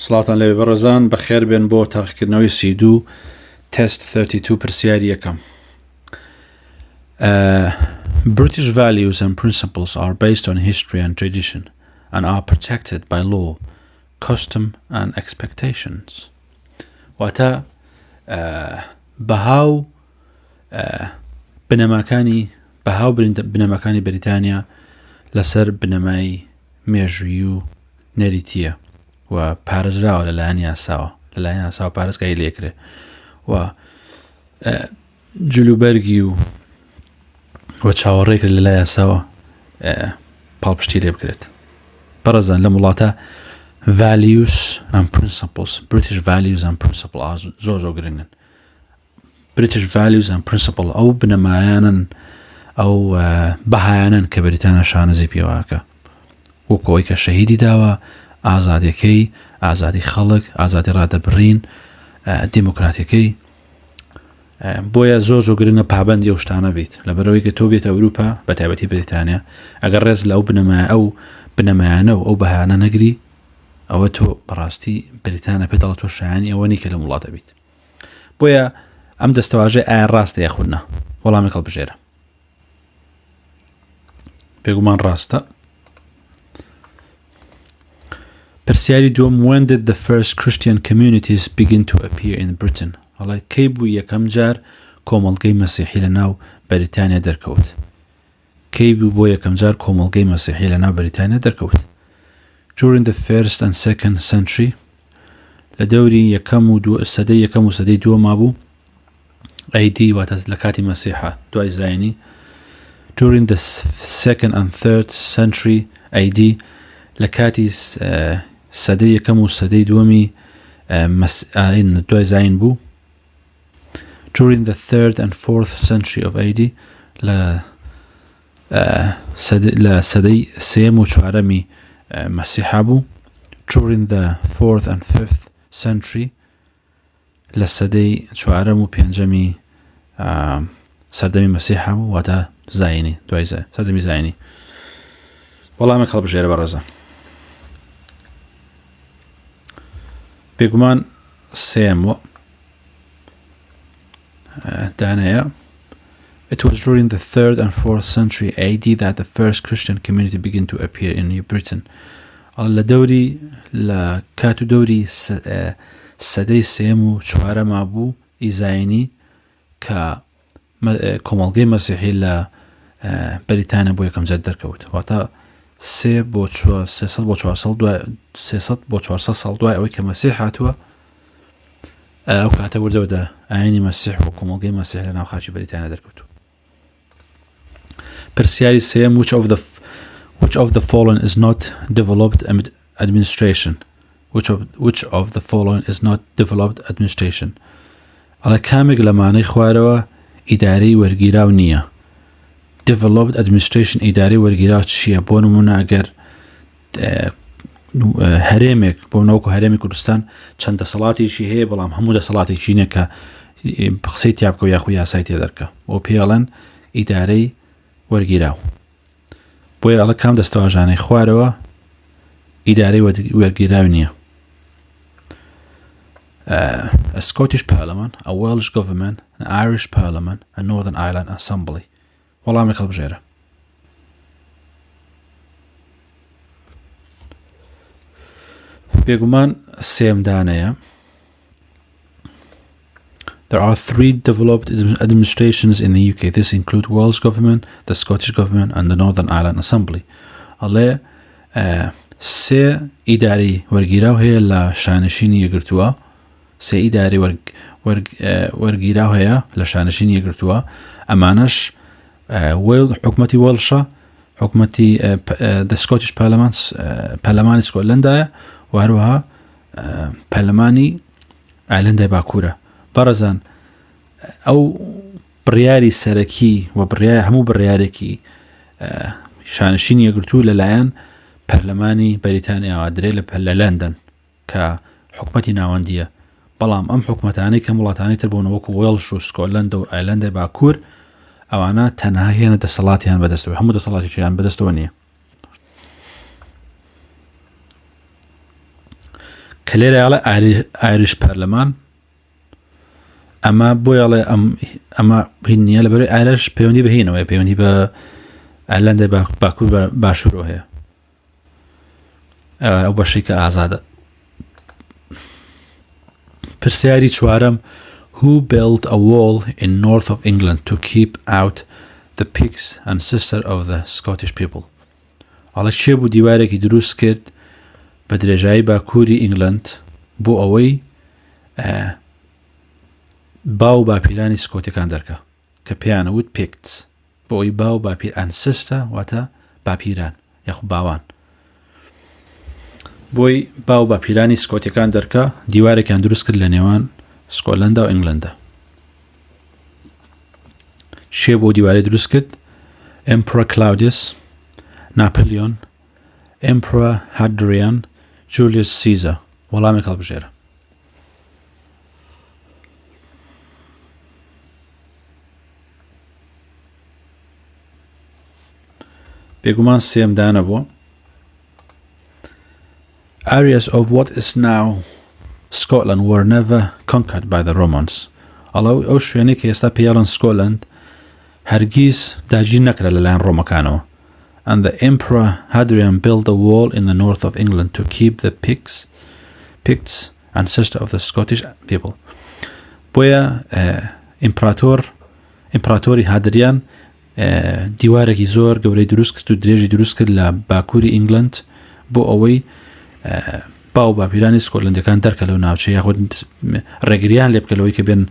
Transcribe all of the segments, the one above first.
سڵاتان لەوێ بەڕێزان بەخێر بێن بۆ تاقیکردنەوەی سیدوو تست 32 پرسیاری یەکەم. British values and principles are based on history and tradition and are protected by law, custom and expectations. واتە بەهاو بنەماکانی بەریتانیا لەسەر بنەمای مێژووی و نەریتیە و پارێزراوە لەلایەن یاساوە پارێزگای لێکرێ و جلوبەرگی و چاوەڕێکرد لەلای یاساوە پاڵپشتی لێ بکرێت. بەڕێزان لە وڵاتە values and principles, British values and principles زۆر گرنگن. British values and principles ئەو بنەمایانن ئەو بەهایانن کە بەریتانیا شانەزی پێواکە وەکەوەی کە شەهیدی داوە، ئازادیەکەی، ئازادی خەڵک، ئازادی ڕادەبڕین، دیموکراتیەکەی. بۆیە زۆر گرنگە پابەندی ئەو شتانە بیت لەبەرەوەی کە تۆ بێتە ئەوروپا بە تایبەتی بەریتانیا ئەگەر ڕێز لە ئەو بنەمایانە و ئەو بەهایانە نەگری ئەوە تۆ بەڕاستی بەریتانیا پێداڵ تۆ شایانی ئەوە نیکە لە وڵاتە بیت. بۆیە ئەم دەستەواژەی ئایا ڕاستە یاخودنا؟ وەڵامی هەڵبژێرە. بێگومان ڕاستە. پرسیاری دووەم: When did the first Christian communities begin to appear in Britain? هەڵی کەی بوو یەکەم جار کۆمەڵگەی مەسیحی لە ناو بەریتانیا دەرکەوت؟ کەی بوو بۆ یەکەم جار کۆمەڵگەی مەسیحی لە ناو بەریتانیا دەرکەوت؟ During the first and second century لە دەوری سەدەی یەکەم و سەدەی دووەما بوو AD واتە لە کاتی مەسیحە دوای زاینی. During the second and third century AD لە کاتی سەدەی یەکەم و سەدەی دووەمی دوای زاین بوو. During the third and fourth century of AD لە سەدەی سێم و چوارەمی مەسیحا بوو. During the fourth and fifth century لە سەدەی چوارەم و پێنجەمی سەردەمی مەسیحا بوو واتە زاینی دوای سەردەمی زاینی. وەڵامێک هەڵبژێرە بەڕێزە. بێگومان سێمەوە دانەیە. It was during the 3rd and 4th century AD that the first Christian community began to appear in New Britain. لە کات و دەوری سەدەی سێم و چوارەما بوو ئیزاینی کە کۆمەڵگەی مەسیحی لە بەریتانیا بۆ یەکەم جار دەرکەوت واتە 300 بۆ 400 ساڵ دوای ئەوەی کە مەسیح هاتووە ئەو کاتە وردەوەدا ئاینی مەسیح و کۆمەڵگەی مەسیح لە ناو خاکی بەریتانیا دەرکەوت. پرسیاری سێم: Which of the following is not developed administration? Which of the following is not developed administration? ئەڵێ کامێک لە مانەی خوارەوە ئیدارەی وەرگیراو نییە. Developed administration ئیدارەی وەرگیراو چییە؟ بۆ نمونە ئەگەر هەرێمێک بۆ ناوکو هەرێمی کوردستان چەند دەسەڵاتێکی هەیە بەڵام هەموو دەسەڵاتێکی نییە کە قسەی تیا بکە و یاخو یاسای تێدەرکە بۆ پێڵەن ئیدارەی وەرگیراو. بۆیە ئەڵە کام دەستەواژانەی خوارەوە ئیدارەی وەرگیراو نییە. A Scottish Parliament, a Welsh Government, an Irish Parliament, a Northern Ireland Assembly. وەڵامێک هەڵبژێرە. بێگومان سێم دانەیە. There are 3 developed administrations in the UK. This include Welsh Government, the Scottish Government and the Northern Ireland Assembly. ئەڵێ سێ ئیداری وەرگیراو هەیە لە شانشینی یەکگرتووە. سێ ئیداری وەرگیراو هەیە لە شانشینی یەکگرتووە. ئەمانەش حکومەتی وەڵشە، حکومەتی the Scottish Parliament پەرلەمانی سکۆتلەندایە و هەروەها پەرلەمانی ئایلەندای باکوورە. بەڕێزان ئەو بڕیاری سەرەکی و هەموو بڕیارێکی شانشینی یەکگرتوو لەلایەن پەرلەمانی بەریتانیاوە درێ لە لەندەن کە حکومەتی ناوەندیە. بەڵام ئەم حکومەتانەی کە وڵاتانی تر بوون وەکو وێڵش و سکۆتلەند و ئایلەندای باکوور ئەوانە تەنها هێنە دەسەڵاتیان بەدەستەوە، هەموو دەسەڵاتێکیان بەدەستەوە نییە. کە لێرە یاڵێ ئایریش پەرلەمان ئەمە بۆ یاڵێ ئەمە هین نییە لەبەرەوەی ئایرش پەیوەندی بە هینەوەی پەیوەندی بە ئایرلەندە باکوور باشوورەوە هەیە ئەو بەشی کە ئازادە. پرسیاری چوارەم Who built a wall in north of England to keep out the pigs and sister of the Scottish people؟ ئەڵێ چێ بوو دیوارێکی دروست کرد بە درێژایی باکووری ئینگلند بۆ ئەوەی باو باپیرانی سکۆتیەکان دەرکە کە پێیانەوت پیکت بۆ ئەوەی باو باپیر ئەنسستە واتە باپیران یاخو باوان بۆی باو باپیرانی سکۆتیەکان دەرکە دیوارێکیان دروست کرد لە نێوان سکۆتلەندا و ئینگلەندە. شێ بۆ دیوارەی دروست کرد؟ Emperor Claudius, Napoleon, Emperor Hadrian, Julius Caesar. وەڵامێک هەڵبژێرە. بێگومان سێمدانە بووە. Areas of what is now Scotland were never conquered by the Romans. ئەو شوێنەی کە ئێستا پێیاڵن سکۆتلەند هەرگیز داگیر نەکرا لەلایەن ڕۆمەکانەوە. And the Emperor Hadrian built a wall in the north of England to keep the Picts ancestor of the Scottish people. بۆیە ئیمپراتۆری هادریان دیوارێکی زۆر گەورەی دروست کرد و درێژی دروست کرد لە باکووری ئینگلند بۆ ئەوەی باو باپیرانی سکۆتلەندەکان دەرکە لەو ناوچەیە یاخود ڕێگریان لێ بکەلەوەی کە بێن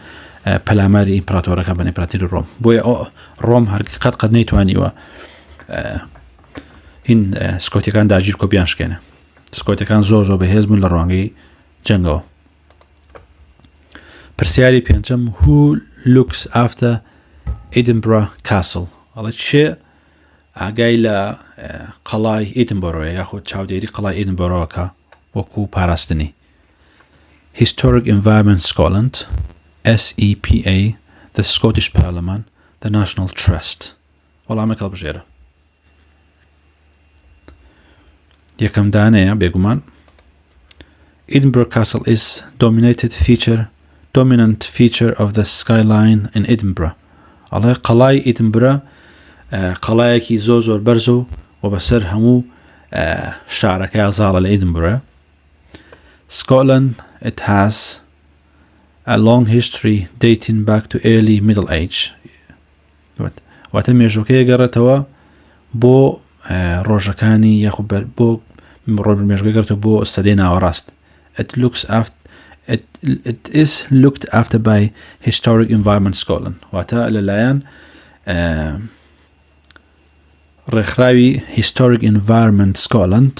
پەلاماری ئیمپراتۆرەکە بە ئیمپراتۆری ڕۆم. بۆیە ڕۆم قەت نەیتوانیوە هین سکۆتیەکان داگیر کۆ بیان شکێنە. سکۆتیەکان زۆر بەهێز بوون لە ڕوانگەی جەنگەوە. پرسیاری پێنجەم Who looks after Edinburgh Castle؟ ئەڵێ چێ ئاگای لە قەڵای ئیدنبەرۆیە یاخود چاودێری قەڵای ئیدنبەرۆکە وەکو پاراستنی؟ Historic Environment Scotland, SEPA, the Scottish Parliament, the National Trust. وەڵامێک هەڵبژێرە. یەکەم دانەیە بێگومان Edinburgh Castle is dominant feature of the skyline in Edinburgh. ئەڵێ قەڵای ئیدنبرە قەڵایەکی زۆر بەرز و بەسەر هەموو شارەکە ئازاڵە لە ئیدنبرە. Scotland, it has a long history dating back to early Middle Age. واتە مێژووکەیە گەڕێتەوە بۆ ڕۆژەکانی یاخود بۆ مێژووکەی گەڕێتەوە بۆ سەدەی ناوەڕاست. It is looked after by Historic Environment Scotland. واتە لەلایەن ڕێکخراوی Historic Environment Scotland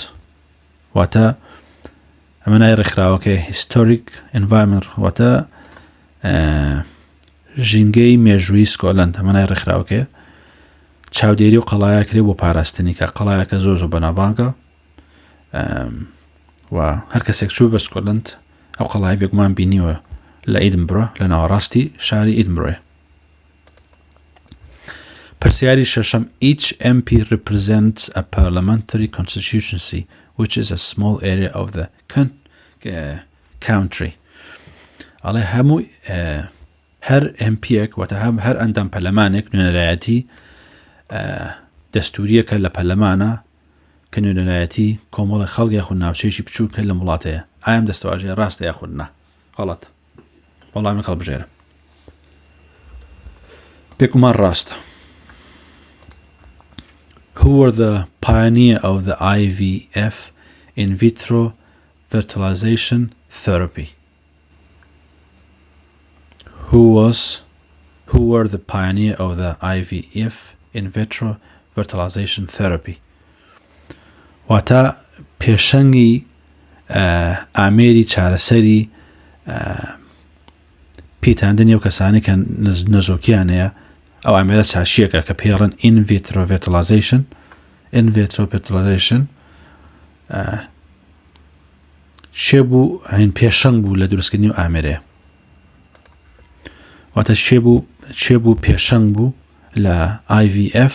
واتە ئەمە نای ڕێکخراوەکە Historic Environment واتە ژینگەی مێژووی سکۆتلەند ئەمە نای ڕێکخراوەکە چاودێری و قەڵایە کرێ بۆ پاراستنی کە قەڵایەکە زۆر بەناوبانگە و هەر کەسێک چوو بە سکۆتلەند ئەو قەڵای بێگومان بینیوە لە ئیدنبرە لە ناوەڕاستی شاری ئیدنبرە. پرسیاری شەشەم Each MP represents a parliamentary constituency which is a small area of the country. ئەڵێ هەموو هەر MPێک واتە هەر ئەندام پەرلەمانێک نوێنەرایەتی دەستوریەکە لە پەرلەمانە کە نوێنەرایەتی کۆمەڵی خەڵک یاخود ناوچەیەکی بچووکە لە وڵاتەیە. ئایم دەستەواژەیە ڕاستە یاخود نا؟ غەڵەتە. وەڵامی هەڵبژێرە. پێکومان ڕاستە. Who were the pioneer of the IVF in vitro fertilization therapy? Who were the pioneer of the IVF in vitro fertilization therapy? واتە پێشەنگی ئامێری چارەسەری پیتاندنی و کەسانی کە نەزۆکیان هەیە ئەو ئامێرە چاشیەکە کە پێڵن in vitro fertilization شێ بوو هەین پێشەنگ بوو لە دروستکردنی و ئامێرەیە واتە شێ بوو پێشەنگ بوو لە IVF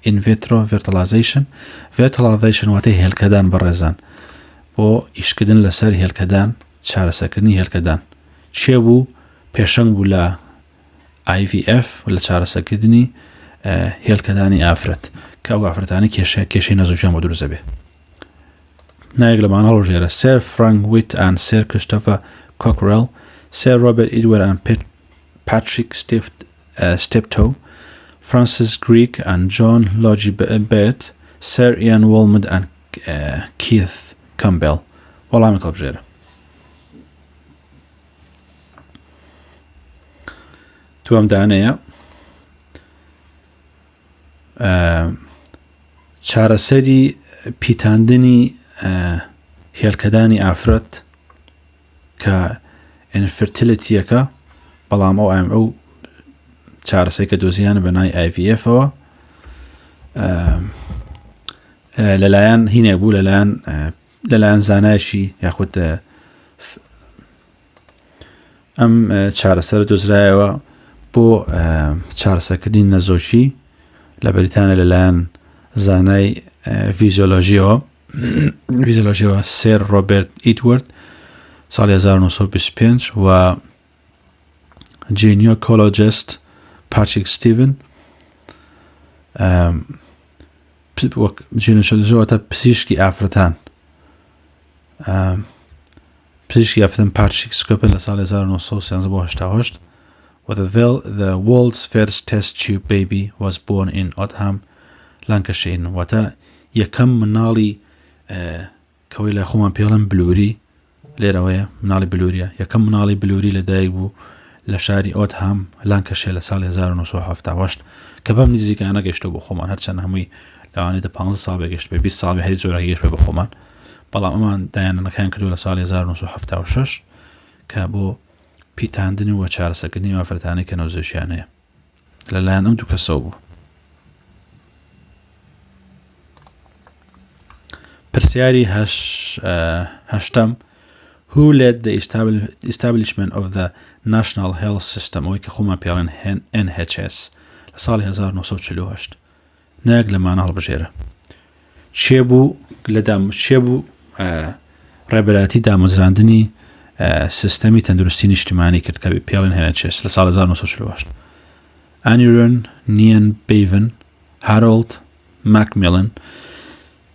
in vitro fertilization واتە هێلکەدان بەڕێزان بۆ ئیشکردن لەسەر هێلکەدان چارەسەرکردنی هێلکەدان چێ بوو پێشەنگ بوو لە IVF لە چارەسەرکردنی هێلکەدانی ئافرەت کە ئەو ئافرەتانی کێشەی نەزوجیان بۆ دروست دەبێت نایەک لەمان هەڵبژێرە سێر فرانک ویت ئەن سێر کریستۆفە کۆکڕێل سێر ڕۆبێرت ئیدوەرد ئەن پاتریک ستێپتۆ فرانسیس گریک ئەن جۆن لۆجی بێت سێر ئیان وۆڵمد ئەن کیث کەمبێل وەڵامی هەڵبژێرە دووەم دانەیە چارەسەری پیتاندنی هێلکەدانی ئافرەت کە ئینفرتیلیتیەکە بەڵام ئەو چارەسەری کە دۆزیانە بە ناوی IVF-ەوە لەلایەن هینێک بوو لەلایەن زانایشی یاخود ئەم چارەسەر دۆزرایەوە بۆ چارەسەرکردنی نەزۆشی لە بەریتانیا لەلایەن زانای ڤیزۆلۆژیەوە سێر ڕۆبێرت ئیدوەرد ساڵی 1925 و جینیۆکۆلۆجیست پاتریک ستیڤن جینیۆکۆلۆجیستە پزیشکی ئافرەتان پاتریک سکۆپل لە ساڵی 1938 و the world's first test tube baby was born in Oldham, Lancashire. واتە یەکەم مناڵی کەوەی لە خۆمان پێڵم بلووری لێرەوەیە مناڵی بلووریە یەکەم مناڵی بلووری لەدایک بوو لە شاری ئۆتهام لانکەشێر لە ساڵی 1970 کە بەم نزیکانە گەشتۆ بۆ خۆمان هەرچەند هەمووی لەوانێت 15 ساڵ بێگەشت بێ 20 ساڵ هەری زۆرە گەشت بێ بە خۆمان بەڵام ئەمان دایانەکان کردو لە ساڵی 1976 کە بۆ پیتاندنی و چارەسەرکردنی ئافرەتانی کە نەوزەشیان هەیە لەلایەن ئەم دوو کەسەوە بوو. پرسیاری هەشتم Who led the establishment of the National Health System ئەوەی کە خۆمان پێڵێن NHS لە ساڵی 1948 نایەک لەمانە هەڵبژێرە چێ بوو ڕێبەراتی دامەزراندنی سیستەمی تەندروستی نیشتیمانی کرد کە پێڵێن NHS لە ساڵی 1948 ئانیرن نیەن بیڤن هارۆڵد ماکمیلن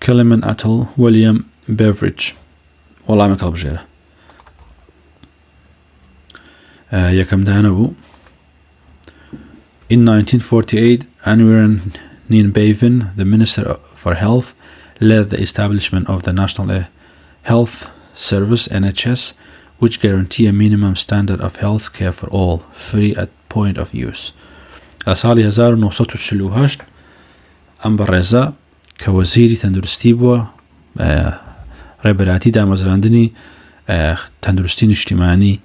کەلمن ئەتڵ ویلیام بێڤریج وەڵامێک هەڵبژێرە یەکەم دانە بوو In 1948, Anwiran Ninbaven, the Minister for Health, led the establishment of the National Health Service (NHS), which guarantee a minimum standard of health care for all, free at point of use. لساڵی 1948 ئەم بەڕێزە کە وەزیری تەندروستی بووە ڕێبەراتی دامەزراندنی تەندروستی نیشتیمانی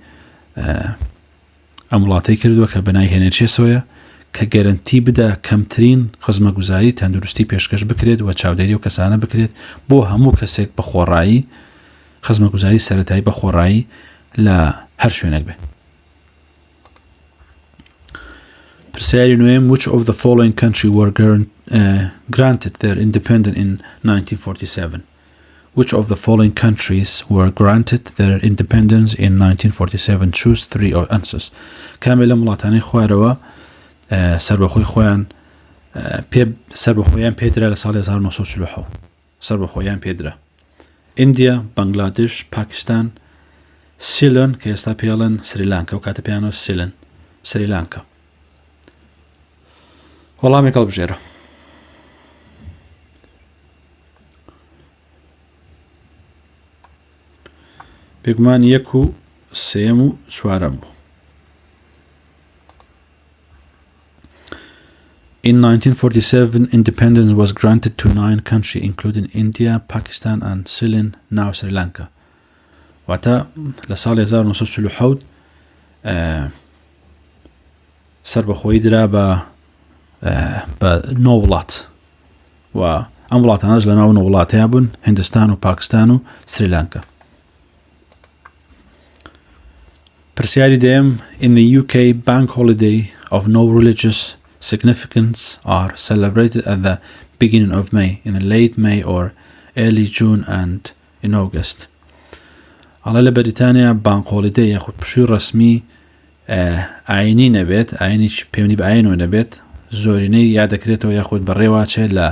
ئەم وڵاتەی کردووە کە بەنای هێنێچێسەوەیە کە گەرنتی بدە کەمترین خزمەگوزاری تەندروستی پێشکەش بکرێت و چاودێری و کەسانە بکرێت بۆ هەموو کەسێک بە خۆڕایی خزمەگوزاری سەرەتایی بە خۆڕایی لە هەر شوێنێک بێت. پرسیاری نوێم Which of the following countries were granted their independence in 1947? Which of the following countries were granted their independence in 1947? Choose 3 answers. كامل وڵاتانی خوارەوە سەربەخۆی خۆیان سەربەخۆیان پێدرا لە ساڵی 1947 سەربەخۆیان پێدرا ئیندیا بەنگلادێش پاکستان سیلن کە ئێستا پێڵێن سریلانکا و کاتە پێیانەوە سیلن سریلانکا وەڵامێک هەڵبژێرە بێگومان 1 و 3 و 4 بوو. In 1947, independence was granted to 9 countries, including India, Pakistan, and Ceylon, now Sri Lanka. واتە لە ساڵی 1947 سەربەخۆیی درا بە 9 وڵات و ئەم وڵاتانەش لە ناو 9 وڵاتەیە بوون هیندستان و پاکستان و سریلانکا. پرسیاری دێم In the UK, bank holiday of no religious significance are celebrated at the beginning of May, in late May or early June and in August. ئەڵێ لە بەریتانیا بانک هۆلیدەی یاخود پشووی ڕسمی ئاینی نەبێت، ئاینیش پەیوەندی بە ئاینەوە نەبێت، زۆرینەی یادەکرێتەوە یاخود بەڕێواچێت لە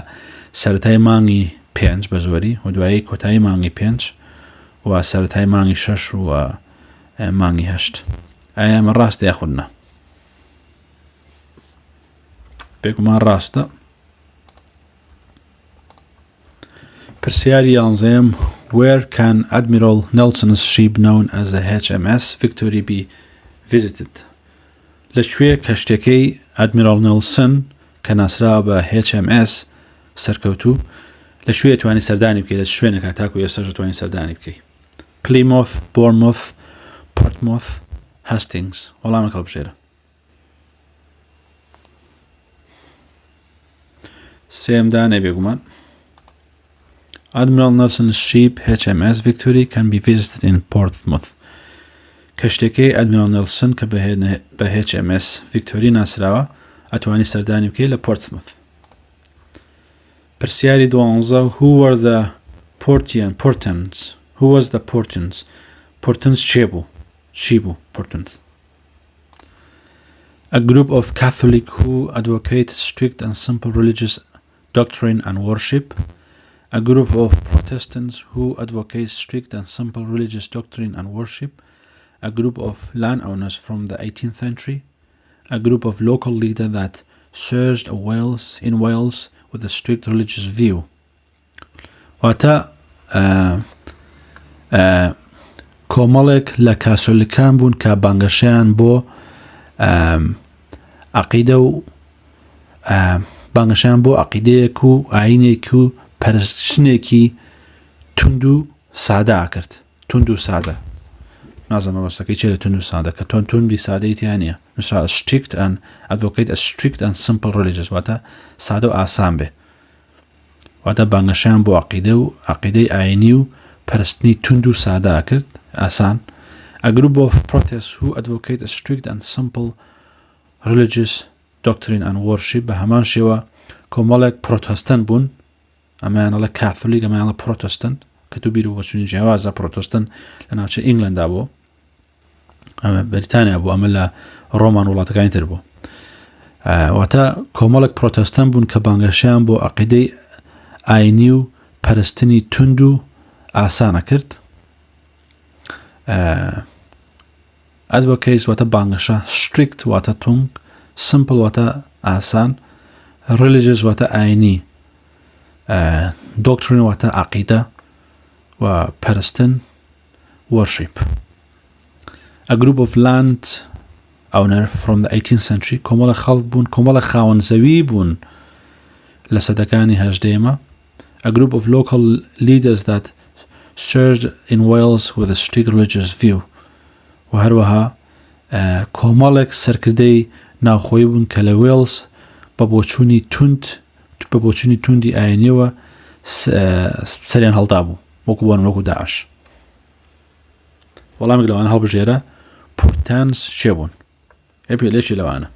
سەرەتای مانگی 5 بە زۆری و دوایی کۆتایی مانگی 5 و سەرەتای مانگی 6 و مانگی 8. ئایا ئەمە ڕاستە یاخود نە؟ پێکمان ڕاستە. پرسیاری 11: Where can Admiral Nelson's ship known as the HMS Victory be visited? لەکوێ کەشتەکەی ئەدمیرال نێلسن کە ناسراوە بە HMS سەرکەوتوو لەکوێ توانی سەردانی بکەیت؟ لە شوێنێکە تاکو ئێستاش توانی سەردانی بکەیت. پلیمۆث، بۆرمۆث، پۆرتمۆث، هەستینگز. وەڵامێک هەڵبژێرە. سێمدا نەبێگومان. Admiral Nelson's ship HMS Victory can be visited in Portsmouth. کەشتەکەی ئەدمیرال نێلسن کە بە HMS Victory ناسراوە ئەتوانی سەردانی بکەیت لە پۆرتسموث. پرسیاری 12: Who were the Portons? Who was the Portons? Portons چی بوو Portons? A group of Catholic who advocate strict and simple religious doctrine and worship. A group of Protestants who advocate strict and simple religious doctrine and worship. A group of landowners from the 18th century. A group of local leaders that surged in Wales with a strict religious view. واتە کۆمەڵێک لە کاسۆلیکان بوون کە بانگەشیان بۆ عەقیدە و بانگەشیان بۆ عەقیدەیەک و ئاینێک و پەرستشتنێکی تند و سادە کرد. تند و سادە. نازەمە بەستەکەی چێ لە تند و سادە کە توندی سادەی تیان نییە. نووسرا strict and advocate a strict and simple religious واتە سادە و ئاسان بێ. واتە بانگەشیان بۆ عەقیدە و عەقیدەی ئاینی و پەرستنی تند و سادە کرد ئاسان. A group of Protestants who advocate a strict and simple religious doctrine and worship. بە هەمان شێوە کۆمەڵێک پرۆتەستەنت بوون، ئەمایانەڵە کاتۆلیک، ئەمایانڵە پرۆتەستەنت کە تو بیر و بەچوونی جیاوازە پرۆتەستەنت لە ناوچە ئینگلەندا بوو، ئەمە بەریتانیا بوو، ئەمە لە ڕۆمان وڵاتەکانی تر بوو. واتە کۆمەڵێک پرۆتەستەنت بوون کە بانگەشیان بۆ عەقیدەی ئاینی و پەرستنی تند و ئاسانە کرد. advocates واتە بانگەشە، strict واتە تونگ، simple واتە ئاسان، religious واتە ئاینی، doctrine واتە عەقیدە و پەرستن worship. A group of land owner from the 18th century. کۆمەڵە خەڵک بوون، کۆمەڵە خاوەن زەوی بوون لە سەدەکانی هەژدەیەمە. A group of local leaders that surged in Wales with a strict religious view. و هەروەها کۆمەڵێک سەرکردەی ناوخۆیی بوون کە لە وێڵز بە بۆچوونی توندی ئاینیەوە سەریان هەڵدا بوو، وەکو داعش. وەڵامێک لەوانە هەڵبژێرە پورتانس چێ بوون؟ لێکی لەوانە.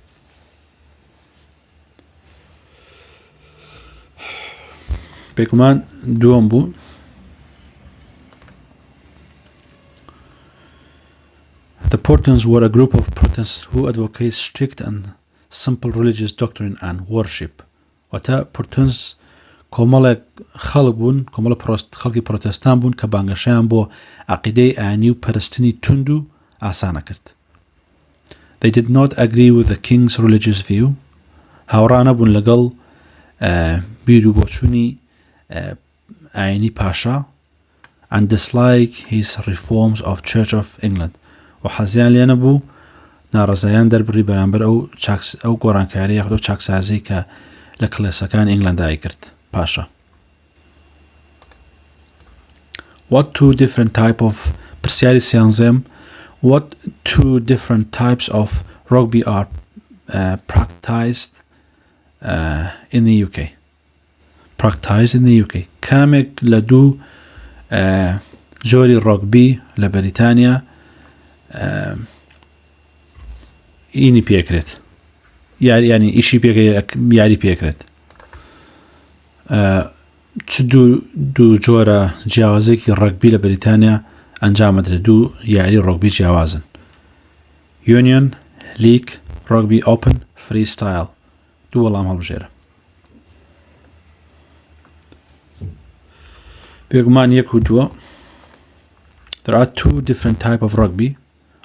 پێکمان دووەم بوو. The Portons were a group of Protestants who advocate strict and simple religious doctrine and worship. واتە Portons کۆمەڵێک خەڵک بوون، کۆمەڵە خەڵکی پرۆتەستان بوون کە بانگەشیان بۆ عەقیدەی ئاینی و پەرستنی تند و ئاسانە کرد. They did not agree with the king's religious view. هاوڕا نەبوون لەگەڵ بیر و بۆچوونی ئاینی پاشا and dislike his reforms of Church of England. و حەزیان لێ نەبوو ناڕەزایان دەربڕی بەرامبەر ئەو گۆڕانکاری یاخود ئەو چاکسازی کە لە کڵێسەکان ئینگلەندایی کرد پاشا. What two different type of پرسیاری سیانزەم What two different types of rugby are practiced in the UK? Practiced in the UK. کامێک لە دوو جۆری ڕۆگبی لە بەریتانیا ئینی پێکرێت، یعنی ئیشی یاری پێکرێت. چ دوو جۆرە جیاوازێکی ڕەگبی لە بەریتانیا ئەنجامەدرێت دوو یاری ڕۆگبی جیاوازن یونیۆن لیگ ڕۆگبی ئۆپن فری ستایل دوو وەڵام هەڵبژێرە بێگومان یەک و دووە There are two different type of rugby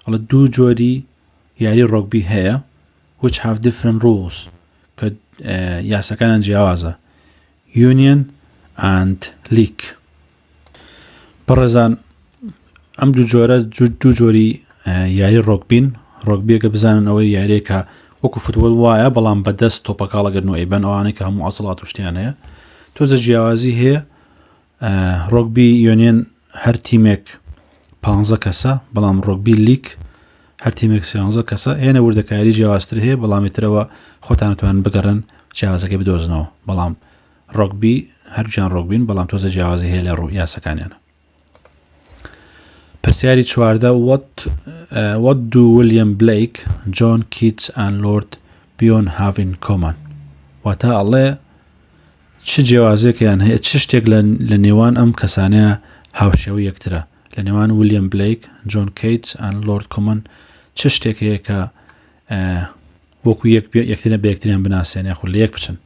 ئەڵە دوو جۆری یاری ڕۆگبی هەیە which have different rules کە یاسەکانیان جیاوازە Union and League بەڕێزان ئەم دوو جۆرە دوو جۆری یاری ڕۆگبیەکە بزانن ئەوەی یاریەکە وەکو فوتبۆل وایە بەڵام بەدەست تۆپەکاڵەگەن و ئەیبەن ئەوانەی کە هەموو ئەسڵات و شتیان هەیە تۆزە جیاوازی هەیە ڕۆگبی یۆنیۆن هەر تیمێک 15 کەسە بەڵام ڕۆگبی لیگ هەر تیمێک 13 کەسە هێنە وردەکاری جیاوازتر هەیە بەڵامی ترەوە خۆتانتوان بگەڕن جیاوازەکەی بدۆزنەوە بەڵام ڕۆگبی هەرجیان ڕۆگبین بەڵام تۆزە جیاوازی هەیە لە ڕوو یاسەکانیانە پرسیاری چواردە what do William Blake, John Keats and Lord Byron have in common واتە ئەڵێ چ جیاوازێکیان هەیە چ شتێک لە نێوان ئەم کەسانەیە هاوشێوە یەکترە لە نێوان ویلیام بلیک جۆن کیتس and Lord Common چ شتێک هەیە کە وەکو یەکترە بە یەکتریان بناسێنێ خو لە یەک بچن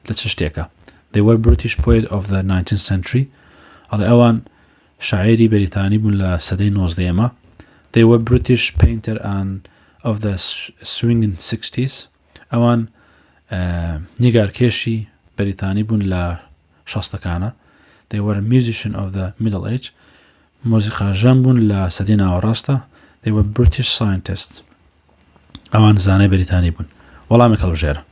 لە چ شتێکە They were British poet of the 19th century ئەڵێ ئەوان شاعری بەریتانی بوون لە سەدەی 19ەمە They were British painter and of the swinging 60s ئەوان نیگارکێشی بەریتانی بوون لە 60ەکانە They were a musician of the middle age مۆزیقاژەن بوون لە سەدەی ناوەڕاستە They were British scientists ئەوان زانای بەریتانی بوون وەڵامی هەڵبژێرە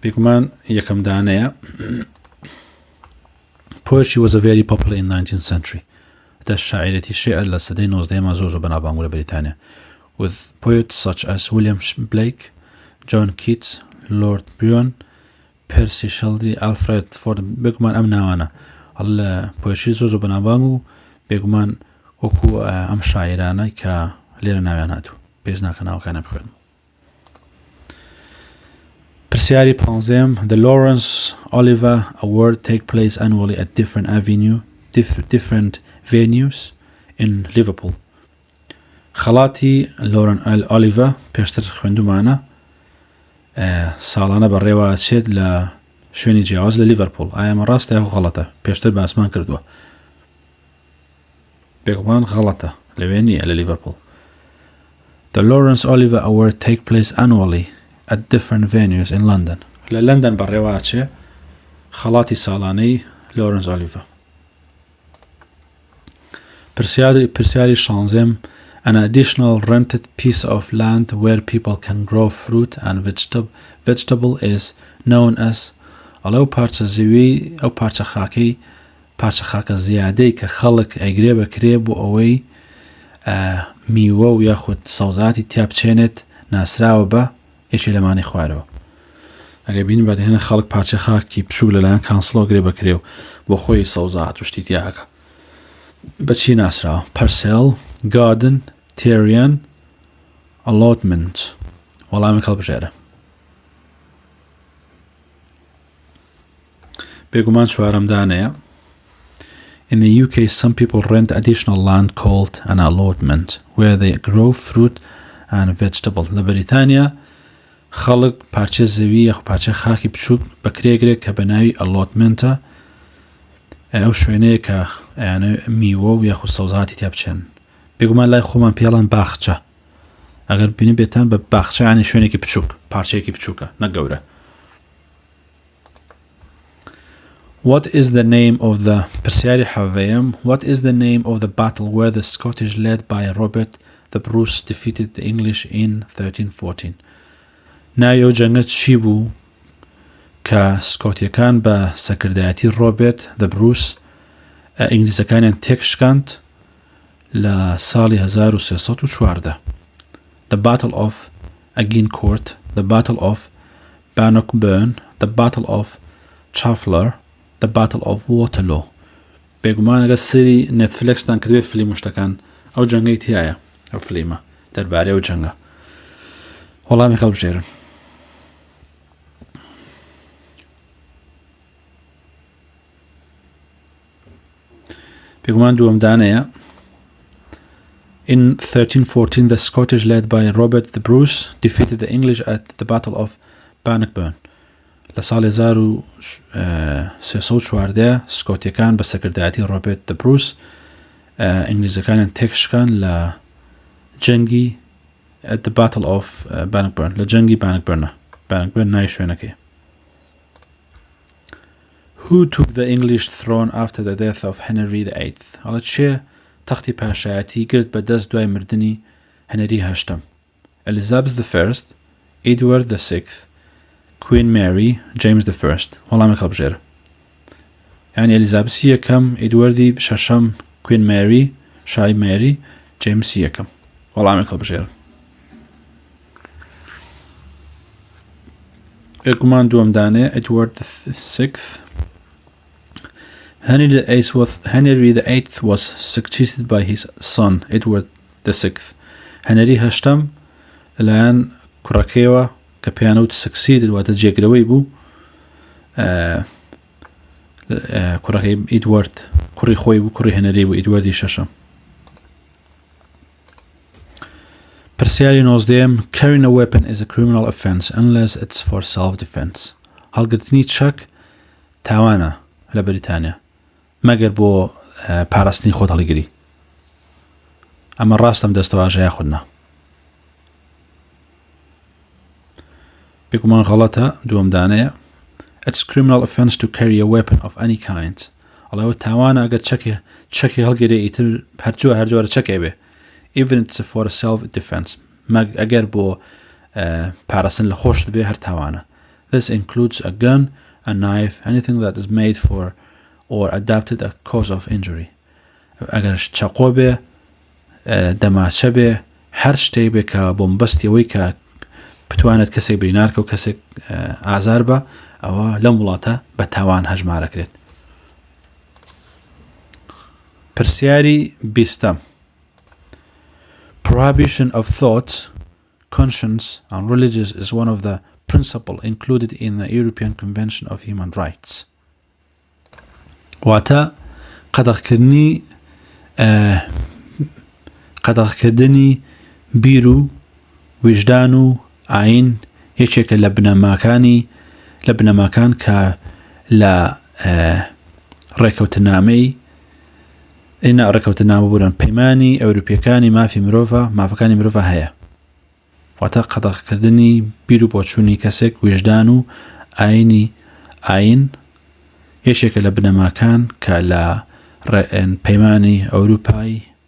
بێگومان یەکەم دانەیە Poetry was a very popular in the 19th century. The شاعرەتی شێعر لە سەدەی 19ەمە زۆر بەناوبانگ لە بەریتانیا with poets such as William Blake, John Keats, Lord Byron, Percy Shelley, Alfred Ford بێگومان ئەم ناوانە هەڵ پۆیتری زۆر بەناوبانگ و بێگومان وەکو ئەم شاعرانە کە لێرە ناویان هاتوو پێز ناکە ناوەکانە بخوێن پرسیاری پانزەم The Lawrence Oliver Award take place annually at different venues in Liverpool. خەڵاتی لۆرن ئۆلیڤە پێشتر خوێندومانە ساڵانە بەڕێوە چێت لە شوێنی جیاواز لە لیڤەرپۆل ئایا ئەمە ڕاستە یاخۆ غەڵەتە پێشتر باسمان کردووە بێگومان غەڵەتە لەوێ نییە لە لیڤەرپۆل The Lawrence Oliver Award take place annually at different venues in London. لە لندن بەڕێوە چێ خەڵاتی ساڵانەی لۆرنس ئۆلیڤە پرسیاری شانزەم An additional rented piece of land where people can grow fruit and vegetable is known as ئەڵەو پارچە زەوی ئەو پارچە خاکە زیادەی کە خەڵک ئەیگرێ بەکرێ بۆ ئەوەی میوە و یاخود سەوزاتی تیا بچێنێت ناسراوە بە یەکی لەمانی خوارەوە ئەگە بین بەدەهێنە خەڵک پارچە خاکی بچوو لەلایەن کانسڵۆ گرێ بەکرێ و بۆ خۆی سەوزات و شتی تیاکە بەچی ناسراوە پەرسێل گاردن تێریان ئەلۆتمنت وەڵامی هەڵبژێرە بێگومان چوارەمدانەیە In the UK, some people rent additional land called an allotment where they grow fruit and vegetables. لە بەریتانیا خەڵک پارچە زەوی یاخ پارچە خاکی بچووک بەکرێگرێت کە بە ناوی ئەلۆتمنتە ئەو شوێنەیە کە میوە و یاخود سەوزاتی تیا بچێن بێگومان لای خۆمان پێڵەن باخچە ئەگەر بینی بێتان بە باخچە یانی شوێنێکی بچووک پارچەیەکی بچووکە نەگەورە What is the name of the پرسیاری حەڤەیەم What is the name of the battle where the Scottish led by Robert the Bruce defeated the English in 1314 ناوی ئەو جەنگە چی بوو کە سکۆتیەکان بە سەکردایەتی ڕۆبێت the Bruce ئینگلیزەکانیان تێکشکاند لە ساڵی 1314 The Battle of Agincourt The Battle of Bannockburn The Battle of Trafalgar The Battle of Waterloo بێگومان ئەگە سری نێتفلێکسدان کردوێ فلیم و شتەکان ئەو جەنگەی تایە ئەو فلیمە دەربارەی ئەو جەنگە وەڵامی هەڵبژێرن بێگومان دووەمدانەیە In 1314, the Scottish, led by Robert the Bruce, defeated the English at the Battle of Bannockburn. لسال 1314 سکۆتیەکان بە سەکردایەتی ڕۆبێرت دە بروس ئینگلیزەکانیان تێکشکان لە جەنگی at the Battle of Bannockburn لە جەنگی Bannockburn ناوی شوێنەکەی. Who took the English throne after the death of Henry VIII? هەڵە چێ تەختی پاشایەتی گرت بە دەست دوای مردنی هەنەری هەشتم؟ Elizabeth I, Edward VI, Queen Mary, James I. وەڵامی هەڵبژێرە. یعنی ئەلیزابسی یەکەم، ئیدوەردی شەشەم، کوین مێری، شای مێری، جیمسی یەکەم. وەڵامی هەڵبژێرە. ئێگومان دووەمدانێ Edward VI. Henry VIII was succeeded by his son Edward VI. هەنەری هەشتم لەلایەن کوڕەکەیەوە کە پێیان وت succeeded واتە جێگرەوەی بوو کوڕەکەی ئیدوارد کوڕی خۆی بوو، کوڕی هەنەری بوو، ئیدواردی شەشەم. پرسیاری 19 Carrying a weapon is a criminal offence unless it's for self-defense. هەڵگرتنی چەک تاوانە لە بەریتانیا مەگەر بۆ پاراستنی خۆت هەڵیگری. ئەمە ڕاستەم دەستەواژەیە خودنا. بێگومان غەڵەتە دووەمدانەیە It's criminal offence to carry a weapon of any kind. ئەڵێەوە تاوانە ئەگەر چەکی هەڵگیرێ ئیتر هەرجۆرە چەکێ بێ even it's for self-defense ئەگەر بۆ پاراستن لە خۆشت بێ هەر تاوانە. This includes a gun, a knife, anything that is made for or adapted a cause of injury. ئەگەر چەقۆ بێ دەماچە بێ هەر شتێک بێ کە بۆمبەستیەوەی کە بتوانێت کەسێک برینارکە و کەسێک ئازار بە ئەوە لەم وڵاتە بە تاوان هەژمارەکرێت. پرسیاری 20 Prohibition of thought, conscience and religion is one of the principles included in the European Convention of Human Rights. واتە قەدەغکردنی بیر و وجدان و ئاین یەکێکە لە بنەماکان کە لە ڕێکەوتنامەی ڕێکەوتنامە بوون پەیمانی ئەوروپیەکانی مافەکانی مرۆڤ هەیە. واتە قەدەغکردنی بیر و بۆچوونی کەسێک وجدان و ئاین یەکێکە لە بنەماکان کە لە پەیمانی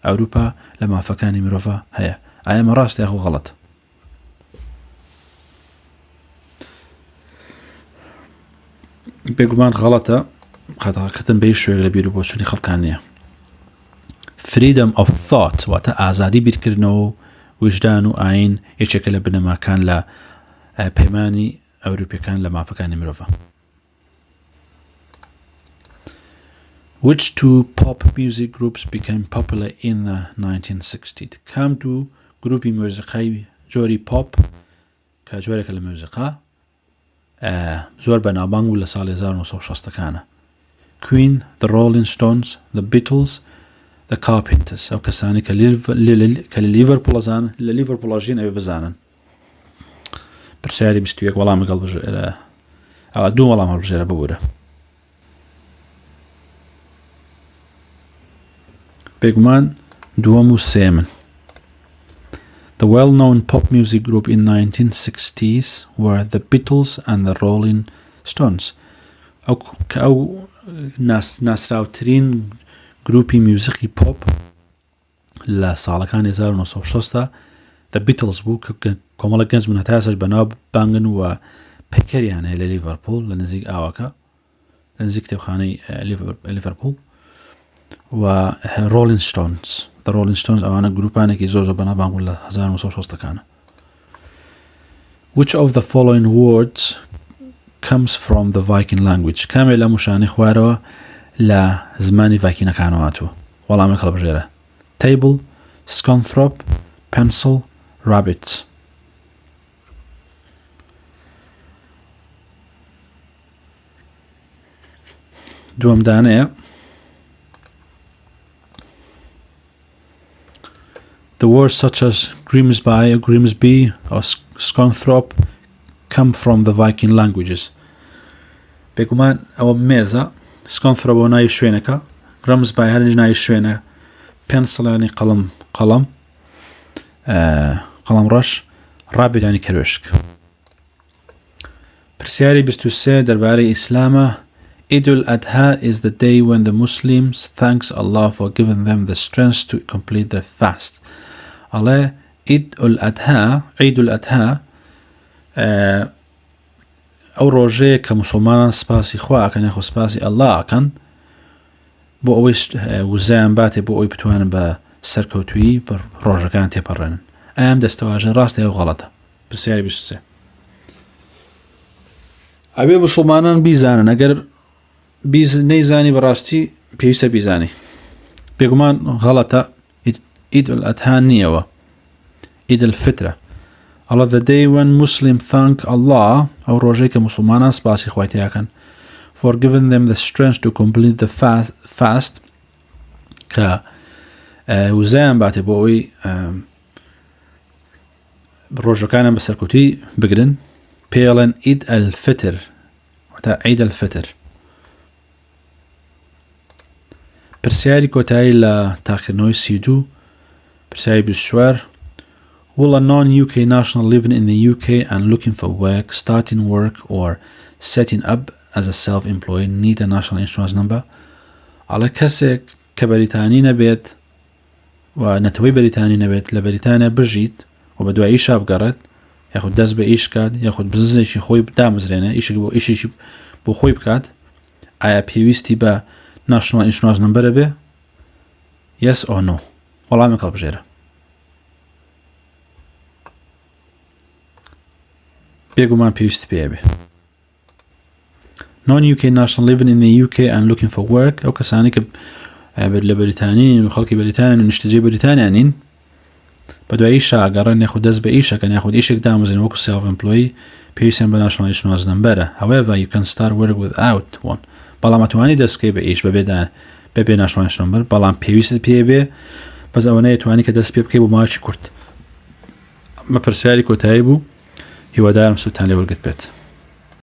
ئەوروپا لە مافەکانی مرۆڤ هەیە. ئایا ئەمە ڕاستە یاخۆ غەڵەت؟ بێگومان غەڵەتە، قەدەغکردن بە هیچ شوێک لە بیر و بۆچوونی خەڵکان نییە. Freedom of thought واتە ئازادی بیرکردنەوە و وجدان و ئاین یەکێکە لە بنەماکان لە پەیمانی ئەوروپیەکان لە مافەکانی مرۆڤ. Which two pop music groups became popular in the 1960s? کام دوو گروپی مۆزیقای جۆری پۆپ کە جۆرێکە لە مۆزیقا زۆر بەناوبانگ بوو لە ساڵی 1960ەکانە. Queen, the Rolling Stones, the Beatles, the Carpenters. ئەو کەسانی کە لە لیڤەرپوڵژین ئەوێ بزانن. پرسیاری 21 وەڵامی هەڵبژێرە ئەوە دوو وەڵام هەڵبژێرە ببوورە. بێگومان دووەم و سێمن. The well-known pop music group in 1960s were the Beatles and the Rolling Stones. ئەو ناسراوترین گروپی موسیقی پۆپ لە ساڵەکانی 1960 The Beatles بوو کە کۆمەڵە گەنج بوون هەتا ئێستاش بەناو بانگن و پەیکەریان هەیە لە لیڤەرپوڵ لە نزیک ئاوەکە لە نزیک کتێبخانەی لیڤەرپوڵ و Rolling Stones. The Rolling Stones ئەوانە گروپانێکی زۆر بەناو بانگ بوون لە 1960ەکانە. Which of the following words comes from the Viking language? کامێ لە موشانی خوارەوە لە زمانی ڤایکینەکانەوە هاتووە. وەڵامی هەڵبژێرە. Table, Scunthorpe, Pencil, Rabbit. دووەمدانەیە The words such as Grimsby or Grimsby or Scunthorpe come from the Viking languages. بێگومان ئەوە مێزە، Scunthorpe بۆ ناوی شوێنەکە، Grimsby هەرنج ناوی شوێنە، pencil ینی قەڵەم ڕەش، ڕابێت ینی کەروێشک. پرسیاری 23 دەربارەی ئیسلامە. Eid al-Adha is the day when the Muslims thanks Allah for giving them the strength to complete the fast. Allah Eid al-Adha ئەو ڕۆژەیە کە مسلمانان سپاسی خوا ئەکەن یاخۆ سپاسی ئەڵڵا ئەکەن بۆ ئەوەی وزایان باتێ بۆ ئەوی بتوانن بە سەرکەوتویی بە ڕۆژەکان تێپەڕێنن. ئەم دەستەواژە ڕاستە ئەو غەڵەتە. پرسیاری 23 ئەبێ مسلمانان بیزانن، ئەگەر نەیزانی بەڕاستی پێویستە بیزانی. بێگومان غەڵەتە، ئید ئەدها نییەوە، ئید الفطرە. Allah the day when Muslim thank Allah ئەو ڕۆژەی کە مسلمانان سپاسی خوای تێیاکەن for giving them the strength to complete the fast کە وزایان باتێ بۆ ئەوەی ڕۆژەکانیان بە سەرکەوتوی بگرن، پێڵێن ئید الفطر واتە عید الفطر. پرسیاری کۆتایی لە تاقیکردنەوەی 32 پرسیاری 24 Will a non-UK national living in the UK and looking for work, starting work or setting up as a self-employed need a national insurance number? على کەسێک کە بەریتانی نەبێت و نەتەوەی بەریتانی نەبێت لە بەریتانیا بژیت و بە دوای ئیشا بگەڕێت یاخود دەست بە ئیش بکات یاخود بزنێکی خۆی دامەزرێنێ ئیشی بۆ خۆی بکات، ئایا پێویستی بە national insurance number بێ؟ Yes or no؟ وەڵامێک هەڵبژێرە. بێگومان پێویستی پێ بێ. Non-UK national living in the UK and looking for work ئەو کەسانی کە لە بەریتانی و خەڵکی بەریتانیان و نیشتەجێ بەریتانیان نین بە دوای ئیشا ئەگەڕێن یاخود دەست بە ئیشەکەن یاخود ئیشێک دامەزرێن وەکو self-employed پێویستیان بە national insurance number. However, you can start work without one. بەڵام ئەتوانی دەست بکەی بە ئیش بەبێ national insurance number، بەڵام پێویستت پێ بێ بەس ئەوە نەیەتوانی کە دەست پێ بکەی بۆ ماوەیەکی کورت. ئەمە پرسیاری کۆتایی بوو. هیوادارم سوودتان لێ وەرگرت بێت.